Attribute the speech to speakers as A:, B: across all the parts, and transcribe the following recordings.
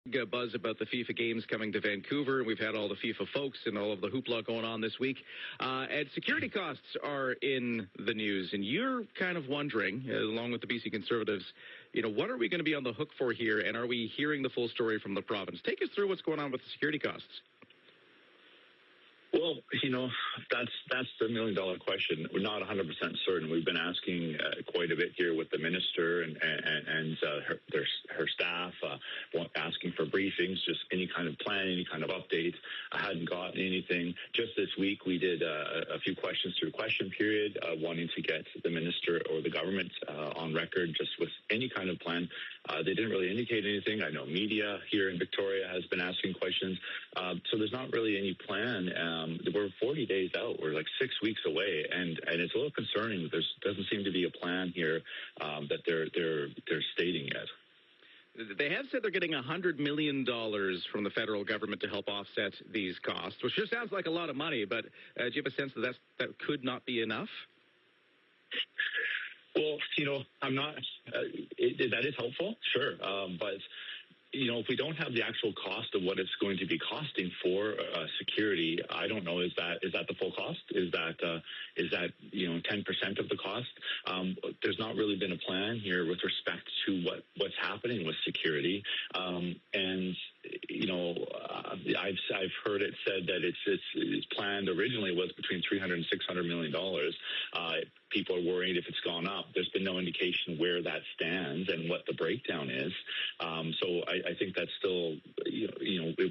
A: Buzz about the FIFA games coming to Vancouver. We've had all the FIFA folks and all of the hoopla going on this week. And security costs are in the news. And you're kind of wondering, along with the BC Conservatives, what are we going to be on the hook for here? And are we hearing the full story from the province? Take us through what's going on with the security costs.
B: Well, that's the million-dollar question. We're not 100% certain. We've been asking quite a bit here with the minister and her staff, asking for briefings, just any kind of plan, any kind of update. I hadn't gotten anything. Just this week, we did a few questions through question period, wanting to get the minister or the government on record just with any kind of plan. They didn't really indicate anything. I know media here in Victoria has been asking questions. So there's not really any plan. We're 40 days out. We're like 6 weeks away, and it's a little concerning. There doesn't seem to be a plan here that they're stating yet.
A: They have said they're getting $100 million from the federal government to help offset these costs, which sure sounds like a lot of money, but do you have a sense that that could not be enough?
B: Well, I'm not. That is helpful, sure, but if we don't have the actual cost of what it's going to be costing for security, I don't know. Is that the full cost? Is that 10% of the cost? There's not really been a plan here with respect to what's happening with security, and I've heard it said that it's planned originally was between $300 and $600 million. People are worried if it's gone up. There's been no indication where that stands and what the breakdown is. So I think that's still,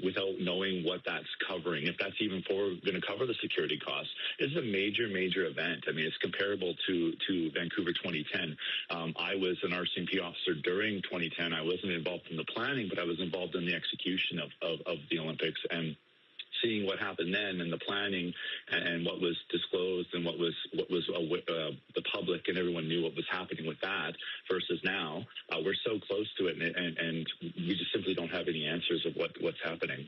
B: without knowing what that's covering, if that's even going to cover the security costs. This is a major, major event. I mean, it's comparable to Vancouver 2010. I was an RCMP officer during 2010. I wasn't involved in the planning, but I was involved in the execution of the Olympics, and seeing what happened then and the planning and what was disclosed and what was the public and everyone knew what was happening with that versus now, we're so close to it, and we just simply don't have any answers of what's happening.